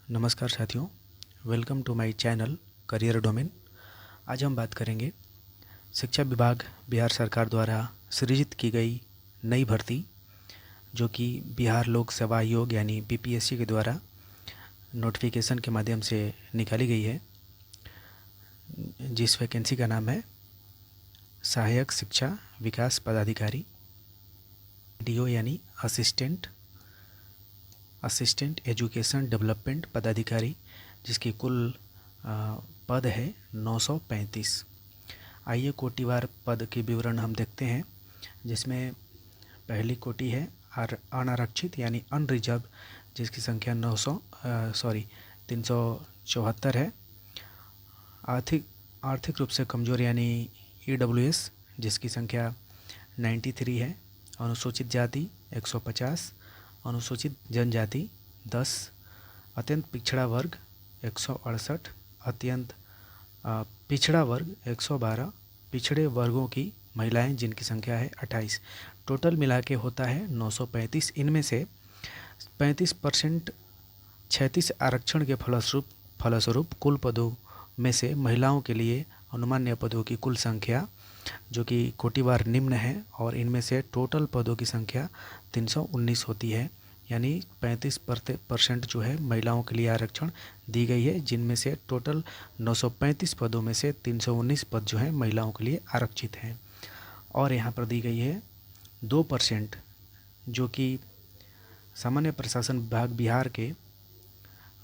नमस्कार साथियों, welcome to my channel career domain. आज हम बात करेंगे शिक्षा विभाग बिहार सरकार द्वारा सृजित की गई नई भर्ती, जो कि बिहार लोक सेवा आयोग यानी बीपीएससी के द्वारा नोटिफिकेशन के माध्यम से निकाली गई है, जिस वैकेंसी का नाम है सहायक शिक्षा विकास पदाधिकारी डीओ यानी असिस्टेंट एजुकेशन डेवलपमेंट पदाधिकारी, जिसकी कुल पद है 935। आइए कोटिवार पद के विवरण हम देखते हैं, जिसमें पहली कोटि है अनारक्षित यानी अनरिजर्व, जिसकी संख्या 374 है। आर्थिक रूप से कमज़ोर यानी ईडब्ल्यूएस, जिसकी संख्या 93 है। अनुसूचित जाति 150, अनुसूचित जनजाति 10, अत्यंत पिछड़ा वर्ग 168, अत्यंत पिछड़ा वर्ग 112, पिछड़े वर्गों की महिलाएं जिनकी संख्या है 28। टोटल मिला के होता है 935। इनमें से 35% 36 आरक्षण के फलस्वरूप कुल पदों में से महिलाओं के लिए अनुमान्य पदों की कुल संख्या, जो कि कोटिवार निम्न है, और इनमें से टोटल पदों की संख्या 319 होती है। यानी 35% जो है महिलाओं के लिए आरक्षण दी गई है, जिनमें से टोटल 935 पदों में से 319 पद जो है महिलाओं के लिए आरक्षित हैं। और यहाँ पर दी गई है 2%, जो कि सामान्य प्रशासन विभाग बिहार के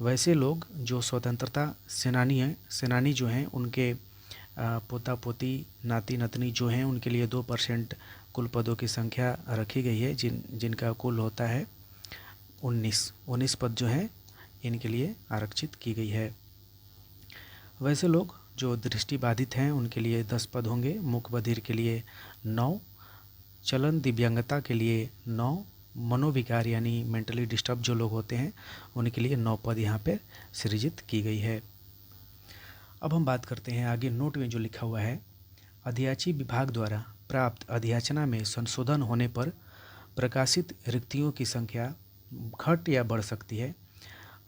वैसे लोग जो स्वतंत्रता सेनानी जो हैं, उनके पोता पोती नाती नतनी जो हैं, उनके लिए 2% कुल पदों की संख्या रखी गई है, जिनका कुल होता है 19 पद जो हैं इनके लिए आरक्षित की गई है। वैसे लोग जो दृष्टिबाधित हैं उनके लिए 10 पद होंगे, मूक बधिर के लिए 9, चलन दिव्यांगता के लिए 9, मनोविकार यानी मेंटली डिस्टर्ब जो लोग होते हैं उनके लिए 9 पद यहाँ पे सृजित की गई है। अब हम बात करते हैं आगे नोट में जो लिखा हुआ है, अध्याची विभाग द्वारा प्राप्त अधियाचना में संशोधन होने पर प्रकाशित रिक्तियों की संख्या घट या बढ़ सकती है।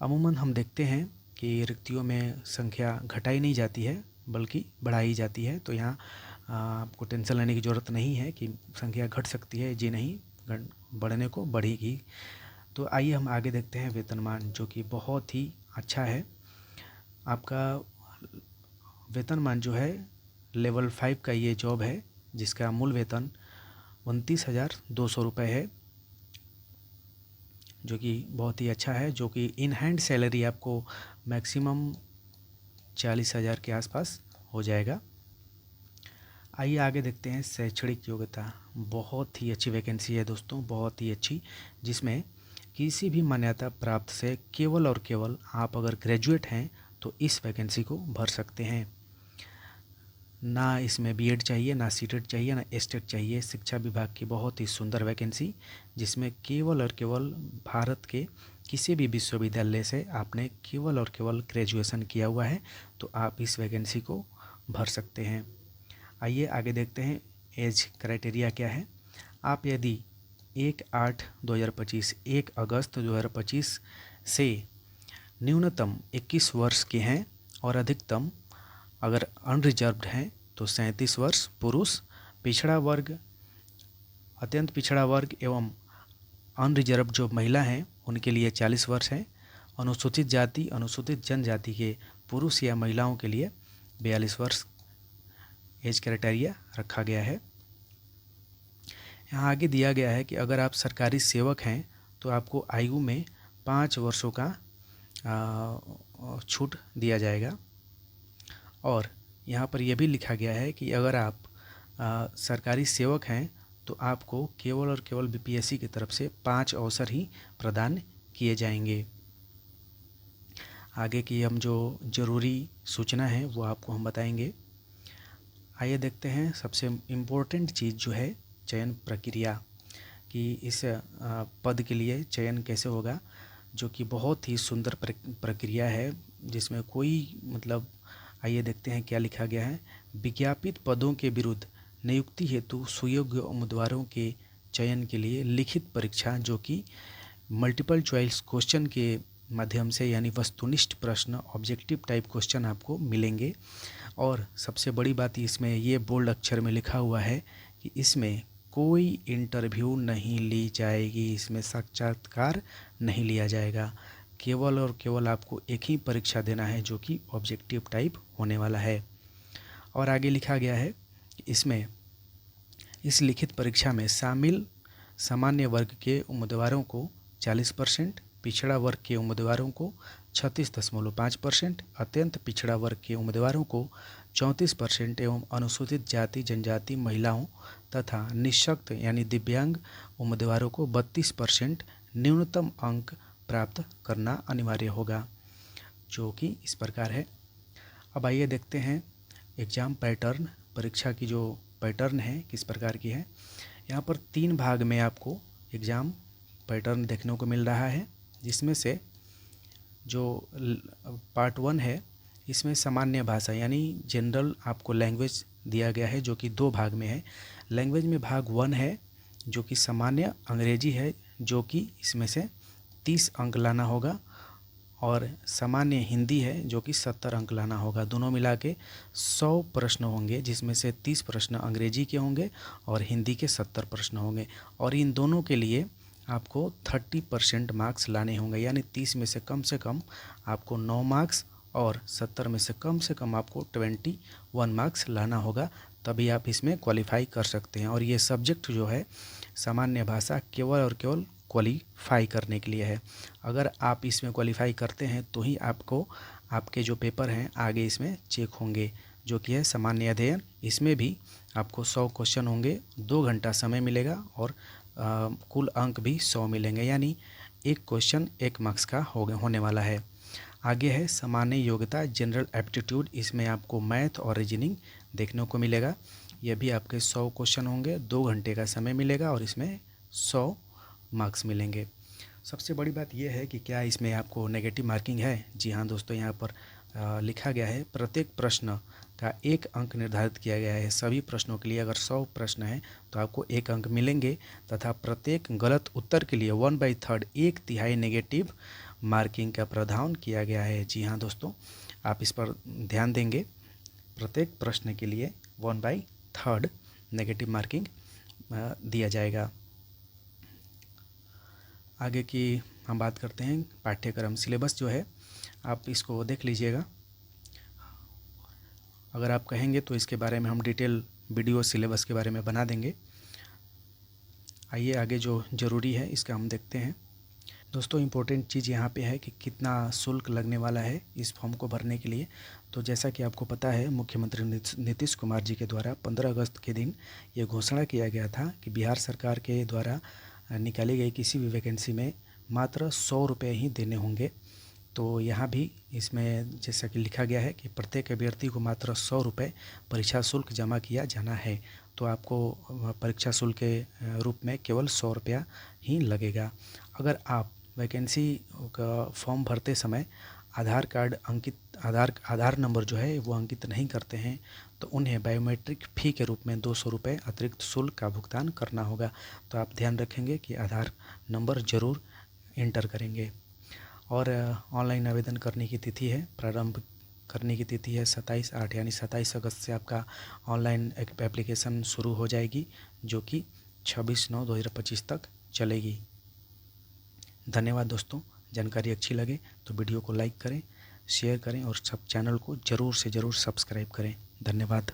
अमूमन हम देखते हैं कि रिक्तियों में संख्या घटाई नहीं जाती है, बल्कि बढ़ाई जाती है। तो यहाँ आपको टेंशन लेने की ज़रूरत नहीं है कि संख्या घट सकती है, जी नहीं, बढ़ने को बढ़ेगी। तो आइए हम आगे देखते हैं वेतनमान, जो कि बहुत ही अच्छा है। आपका वेतनमान जो है लेवल 5 का ये जॉब है, जिसका मूल वेतन 29,200 रुपये है, जो कि बहुत ही अच्छा है, जो कि इन हैंड सैलरी आपको मैक्सिमम 40,000 के आसपास हो जाएगा। आइए आगे देखते हैं शैक्षणिक योग्यता। बहुत ही अच्छी वैकेंसी है दोस्तों, बहुत ही अच्छी, जिसमें किसी भी मान्यता प्राप्त से केवल और केवल आप अगर ग्रेजुएट हैं तो इस वैकेंसी को भर सकते हैं। ना इसमें बीएड चाहिए, ना सीटेट चाहिए, ना एस्टेट चाहिए। शिक्षा विभाग की बहुत ही सुंदर वैकेंसी, जिसमें केवल और केवल भारत के किसी भी विश्वविद्यालय से आपने केवल और केवल ग्रेजुएशन किया हुआ है तो आप इस वैकेंसी को भर सकते हैं। आइए आगे देखते हैं एज क्राइटेरिया क्या है। आप यदि 1/8/2025 1 अगस्त 2025 से न्यूनतम 21 वर्ष के हैं और अधिकतम अगर अनरिजर्व्ड हैं तो 37 वर्ष पुरुष, पिछड़ा वर्ग, अत्यंत पिछड़ा वर्ग एवं अनरिजर्व जो महिला हैं उनके लिए 40 वर्ष हैं। अनुसूचित जाति अनुसूचित जनजाति के पुरुष या महिलाओं के लिए 42 वर्ष एज क्राइटेरिया रखा गया है। यहाँ आगे दिया गया है कि अगर आप सरकारी सेवक हैं तो आपको आयु में 5 वर्षों का छूट दिया जाएगा। और यहाँ पर यह भी लिखा गया है कि अगर आप सरकारी सेवक हैं तो आपको केवल और केवल बीपीएससी की तरफ से 5 अवसर ही प्रदान किए जाएंगे। आगे की हम जो ज़रूरी सूचना है वो आपको हम बताएंगे। आइए देखते हैं सबसे इम्पोर्टेंट चीज़ जो है चयन प्रक्रिया, कि इस पद के लिए चयन कैसे होगा, जो कि बहुत ही सुंदर प्रक्रिया है, जिसमें कोई आइए देखते हैं क्या लिखा गया है। विज्ञापित पदों के विरुद्ध नियुक्ति हेतु सुयोग्य उम्मीदवारों के चयन के लिए लिखित परीक्षा, जो कि मल्टीपल चॉइस क्वेश्चन के माध्यम से यानी वस्तुनिष्ठ प्रश्न, ऑब्जेक्टिव टाइप क्वेश्चन आपको मिलेंगे। और सबसे बड़ी बात इसमें ये बोल्ड अक्षर में लिखा हुआ है कि इसमें कोई इंटरव्यू नहीं ली जाएगी, इसमें साक्षात्कार नहीं लिया जाएगा। केवल और केवल आपको एक ही परीक्षा देना है जो कि ऑब्जेक्टिव टाइप होने वाला है। और आगे लिखा गया है कि इसमें इस लिखित परीक्षा में शामिल सामान्य वर्ग के उम्मीदवारों को 40%, पिछड़ा वर्ग के उम्मीदवारों को 36.5%, अत्यंत पिछड़ा वर्ग के उम्मीदवारों को 34% एवं अनुसूचित जाति जनजाति महिलाओं तथा निःशक्त यानी दिव्यांग उम्मीदवारों को 32% न्यूनतम अंक प्राप्त करना अनिवार्य होगा, जो कि इस प्रकार है। अब आइए देखते हैं एग्ज़ाम पैटर्न, परीक्षा की जो पैटर्न है किस प्रकार की है। यहाँ पर 3 भाग में आपको एग्ज़ाम पैटर्न देखने को मिल रहा है, जिसमें से जो पार्ट 1 है इसमें सामान्य भाषा यानी जनरल आपको लैंग्वेज दिया गया है, जो कि 2 भाग में है। लैंग्वेज में भाग 1 है जो कि सामान्य अंग्रेजी है, जो कि इसमें से 30 अंक लाना होगा, और सामान्य हिंदी है जो कि 70 अंक लाना होगा। दोनों मिला के 100 प्रश्न होंगे, जिसमें से 30 प्रश्न अंग्रेजी के होंगे और हिंदी के 70 प्रश्न होंगे। और इन दोनों के लिए आपको 30% मार्क्स लाने होंगे, यानी 30 में से कम आपको 9 मार्क्स और 70 में से कम आपको 21 मार्क्स लाना होगा, तभी आप इसमें क्वालिफाई कर सकते हैं। और ये सब्जेक्ट जो है सामान्य भाषा केवल और केवल क्वालिफाई करने के लिए है। अगर आप इसमें क्वालिफाई करते हैं तो ही आपको आपके जो पेपर हैं आगे इसमें चेक होंगे, जो कि है सामान्य अध्ययन। इसमें भी आपको 100 क्वेश्चन होंगे, 2 घंटा समय मिलेगा और कुल अंक भी 100 मिलेंगे, यानी एक क्वेश्चन 1 मार्क्स का होने वाला है। आगे है सामान्य योग्यता जनरल एप्टीट्यूड, इसमें आपको मैथ और रीजनिंग देखने को मिलेगा। यह भी आपके 100 क्वेश्चन होंगे, 2 घंटे का समय मिलेगा और इसमें 100 मार्क्स मिलेंगे। सबसे बड़ी बात यह है कि क्या इसमें आपको नेगेटिव मार्किंग है। जी हाँ दोस्तों, यहाँ पर लिखा गया है प्रत्येक प्रश्न का 1 अंक निर्धारित किया गया है। सभी प्रश्नों के लिए अगर 100 प्रश्न हैं तो आपको 1 अंक मिलेंगे, तथा प्रत्येक गलत उत्तर के लिए 1/3 1/3 नेगेटिव मार्किंग का प्रावधान किया गया है। जी हाँ दोस्तों, आप इस पर ध्यान देंगे, प्रत्येक प्रश्न के लिए 1/3 नेगेटिव मार्किंग दिया जाएगा। आगे की हम बात करते हैं पाठ्यक्रम सिलेबस जो है, आप इसको देख लीजिएगा। अगर आप कहेंगे तो इसके बारे में हम डिटेल वीडियो सिलेबस के बारे में बना देंगे। आइए आगे जो ज़रूरी है इसका हम देखते हैं। दोस्तों इम्पोर्टेंट चीज़ यहाँ पे है कि कितना शुल्क लगने वाला है इस फॉर्म को भरने के लिए। तो जैसा कि आपको पता है, मुख्यमंत्री नीतीश कुमार जी के द्वारा 15 अगस्त के दिन ये घोषणा किया गया था कि बिहार सरकार के द्वारा निकाली गई किसी भी वैकेंसी में मात्र 100 रुपये ही देने होंगे। तो यहाँ भी इसमें जैसा कि लिखा गया है कि प्रत्येक अभ्यर्थी को मात्र 100 रुपये परीक्षा शुल्क जमा किया जाना है। तो आपको परीक्षा शुल्क के रूप में केवल 100 रुपया ही लगेगा। अगर आप वैकेंसी का फॉर्म भरते समय आधार कार्ड अंकित आधार नंबर जो है वो अंकित नहीं करते हैं तो उन्हें बायोमेट्रिक फ़ी के रूप में 200 रुपये अतिरिक्त शुल्क का भुगतान करना होगा। तो आप ध्यान रखेंगे कि आधार नंबर ज़रूर इंटर करेंगे। और ऑनलाइन आवेदन करने की तिथि है, प्रारंभ करने की तिथि है 27/8 यानी 27 अगस्त से आपका ऑनलाइन एप्लीकेशन शुरू हो जाएगी, जो कि 26/9/2025 तक चलेगी। धन्यवाद दोस्तों, जानकारी अच्छी लगे तो वीडियो को लाइक करें, शेयर करें और सब चैनल को ज़रूर से ज़रूर सब्सक्राइब करें। धन्यवाद।